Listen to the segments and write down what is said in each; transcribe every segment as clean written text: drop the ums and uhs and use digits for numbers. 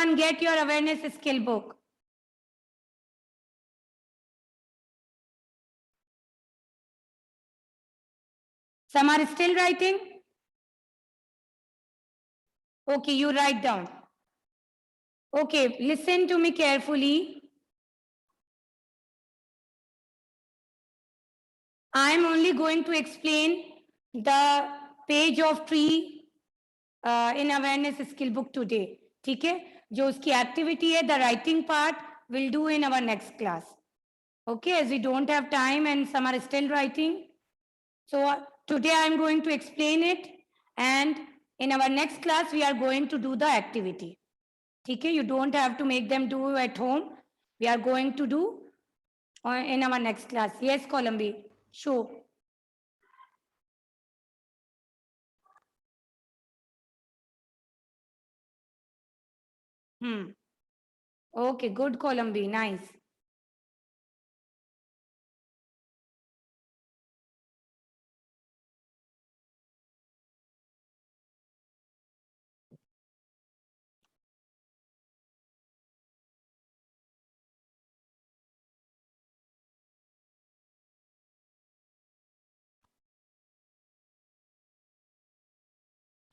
everyone get your awareness skill book? Some are still writing? Okay, you write down. Okay, listen to me carefully. I am only going to explain the page of tree in awareness skill book today. ठीक है, जो उसकी activity है, the writing part we'll do in our next class. Okay, as we don't have time and some are still writing. So today I am going to explain it, and in our next class we are going to do the activity. Okay, you don't have to make them do at home. We are going to do in our next class. Yes, Columbi, show. Okay, good, Columbi, nice.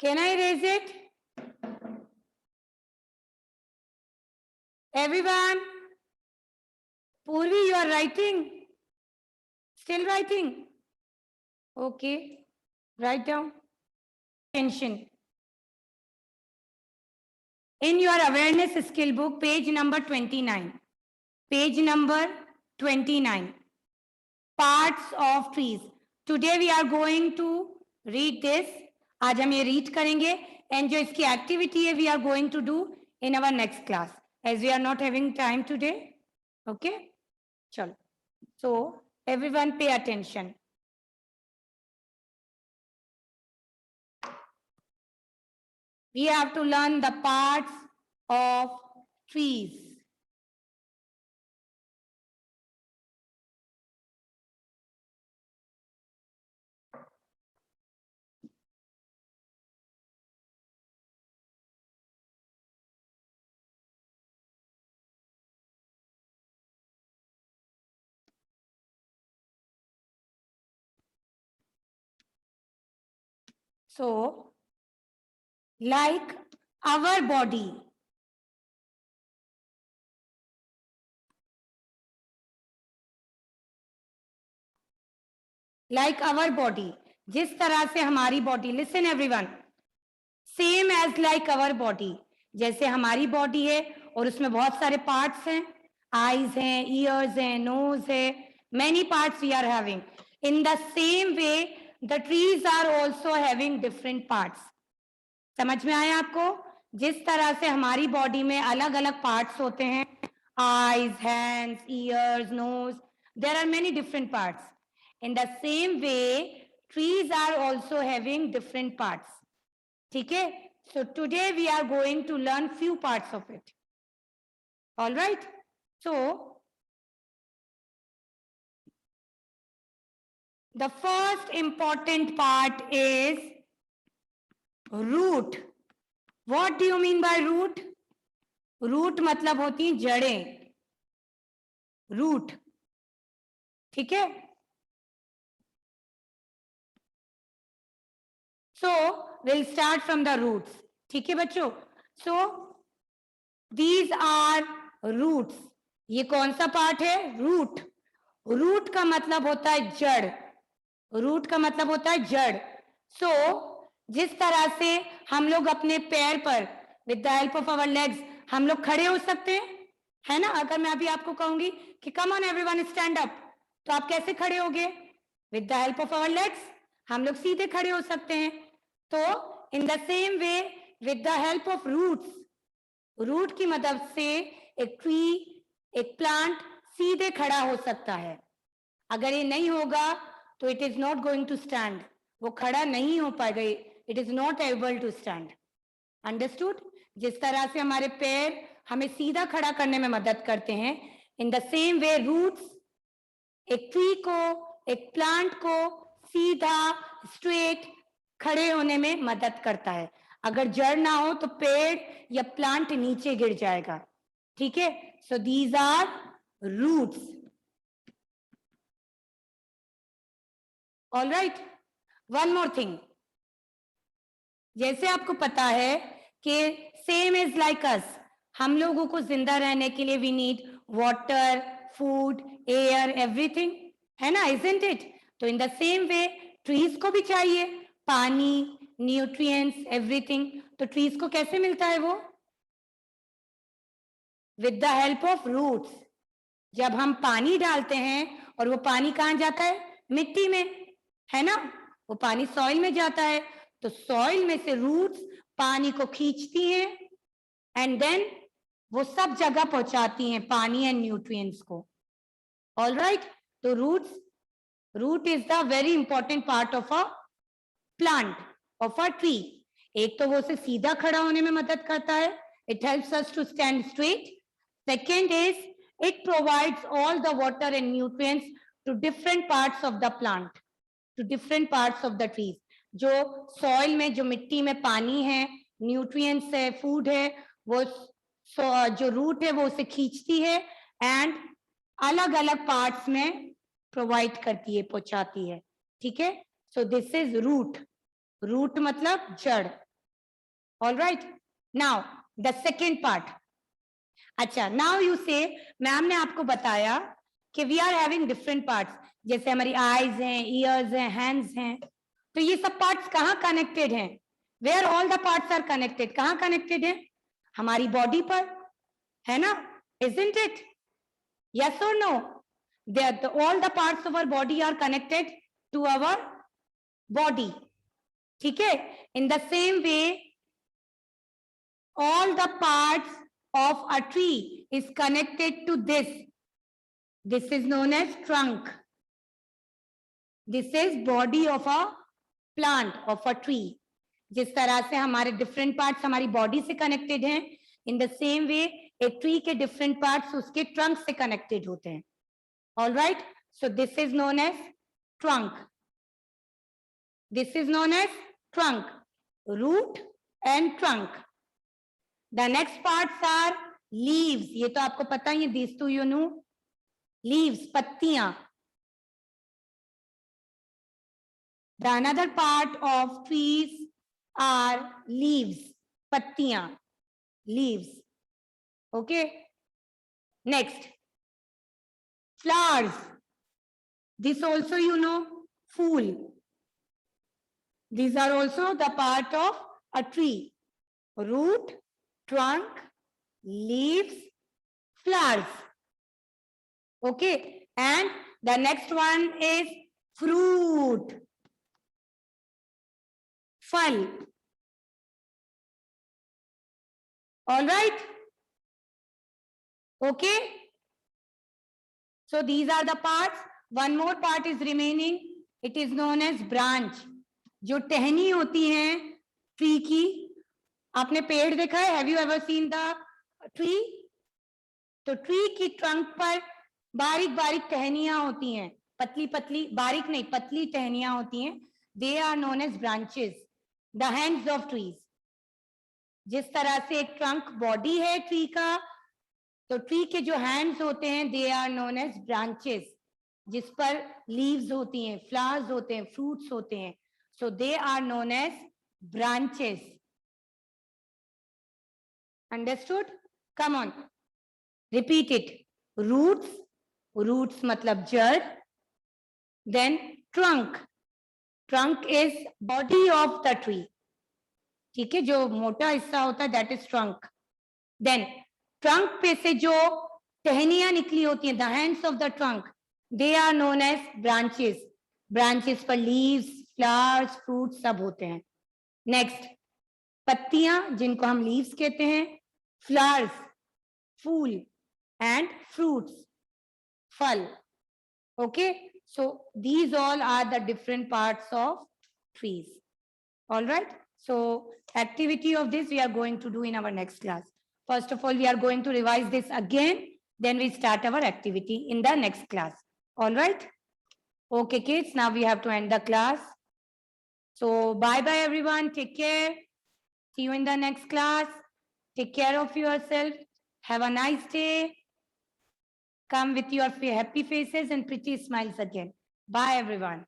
Can I raise it? Everyone? Purvi, you are writing? Still writing? Okay, write down. Attention. In your awareness skill book, page number 29. Page number 29. Parts of trees. Today we are going to read this. आज हम ये read करेंगे, and जो इसकी activity है we are going to do in our next class, as we are not having time today. Okay? चलो. So everyone pay attention. We have to learn the parts of trees. So, like our body, जिस तरह से हमारी body, listen everyone, same as like our body, जैसे हमारी body है और उसमें बहुत सारे पार्ट्स हैं, आईज हैं, ईयर्स हैं, नोज है, many parts we are having. In the same way the trees are also having different parts. समझ में आया आपको? जिस तरह से हमारी बॉडी में अलग अलग पार्ट्स होते हैं, eyes, hands, ears, nose, there are many different parts. In the same way, trees are also having different parts. ठीक है? So today we are going to learn few parts of it. All right? So the first important part is root. What do you mean by root? Root मतलब होती हैं जड़ें, root. ठीक है? So we'll start from the roots. ठीक है बच्चों? So these are roots. ये कौन सा पार्ट है? रूट. रूट का मतलब होता है जड़. रूट का मतलब होता है जड़. So जिस तरह से हम लोग अपने पैर पर with the help of our legs हम लोग खड़े हो सकते हैं, है ना? अगर मैं अभी आपको कहूंगी कि come on everyone stand up, तो आप कैसे खड़े होगे? With the help of our legs हम लोग सीधे खड़े हो सकते हैं. तो in the same way with the help of roots, root की मदद से एक ट्री, एक प्लांट सीधे खड़ा हो सकता है. अगर ये नहीं होगा तो it is not going to stand. वो खड़ा नहीं हो पाएगा. It is not able to stand. Understood? जिस तरह से हमारे पैर हमें सीधा खड़ा करने में मदद करते हैं, in the same way roots एक ट्री को, एक प्लांट को सीधा स्ट्रेट खड़े होने में मदद करता है. अगर जड़ ना हो तो पेड़ या प्लांट नीचे गिर जाएगा, ठीक है। So these are roots, all right. One more thing, जैसे आपको पता है कि सेम इज लाइक अस, हम लोगों को जिंदा रहने के लिए we need water, food, air, everything, है ना, इजंट इट? तो in the same way trees को भी चाहिए पानी, न्यूट्रिएंट्स, एवरीथिंग। तो ट्रीज को कैसे मिलता है वो? With the help of roots. जब हम पानी डालते हैं और वो पानी कहाँ जाता है? मिट्टी में, है ना, वो पानी सॉइल में जाता है। तो सॉइल में से रूट्स पानी को खींचती हैं एंड देन वो सब जगह पहुंचाती हैं पानी एंड न्यूट्रिएंट्स को, ऑल राइट। तो root is the very important part of a plant, of a tree. एक तो वो उसे सीधा खड़ा होने में मदद करता है, it helps us to stand straight. Second is it provides all the water and nutrients to different parts of the plant, to different parts of the trees. जो सॉइल में, जो मिट्टी में पानी है, न्यूट्रिएंट्स है, फूड है, वो जो रूट है वो उसे खींचती है एंड अलग अलग पार्ट्स में प्रोवाइड करती है, पहुंचाती है, ठीक है। So this is root, root मतलब जड़, all right. Now the second part. अच्छा, नाउ यू से, मैम ने आपको बताया कि we are having different parts, जैसे हमारी आईज हैं, ईयर्स हैं, हैंड्स हैं। तो ये सब पार्ट्स कहाँ कनेक्टेड हैं? Where all the parts are connected, कहाँ कनेक्टेड है? हमारी बॉडी पर, है ना, इजंट इट? यस और no? All the parts of our body are connected to our body, ठीक है। In the same way all the parts of a tree is connected to this. This is known as trunk. This is body of a plant, of a tree. जिस तरह से हमारे different parts हमारी body से connected हैं, in the same way एक tree के different parts उसके trunk से connected होते हैं, all right. So this is known as trunk. This is known as trunk, root and trunk. The next parts are leaves. ये तो आपको पता ही है, these two you know. Leaves, पत्तियां. The another part of trees are leaves, पत्तियां, leaves. Okay. Next, flowers. This also you know, fool. These are also the part of a tree. Root, trunk, leaves, flowers. Okay, and the next one is fruit, फल. All right, okay. So these are the parts. One more part is remaining. It is known as branch. जो टहनी होती हैं tree की, आपने पेड़ देखा है? Have you ever seen the tree? तो ट्री की ट्रंक पर बारीक बारीक टहनियां होती हैं, पतली पतली, बारीक नहीं, पतली टहनियां होती हैं. They are known as branches, the hands of trees. जिस तरह से एक ट्रंक बॉडी है ट्री का, तो ट्री के जो हैंड्स होते हैं they are known as branches, जिस पर लीव्स होती हैं, फ्लावर्स होते हैं, फ्रूट्स होते हैं. So they are known as branches. Understood? Come on, repeat it. Roots, roots मतलब जड़. Then trunk, trunk is body of the tree, ठीक है, जो मोटा हिस्सा होता है that is trunk. Then trunk पे से जो टहनियां निकली होती हैं, the hands of the trunk, they are known as branches. Branches पर लीव्स, फ्लावर्स, फ्रूट सब होते हैं. नेक्स्ट, पत्तियां जिनको हम लीव्स कहते हैं, फ्लावर्स फूल, एंड फ्रूट्स फल. Okay, so these all are the different parts of trees. All right, so activity of this we are going to do in our next class. First of all, we are going to revise this again, then we start our activity in the next class. All right, okay kids, now we have to end the class. So bye bye everyone, take care. See you in the next class. Take care of yourself. Have a nice day. Come with your happy faces and pretty smiles again. Bye, everyone.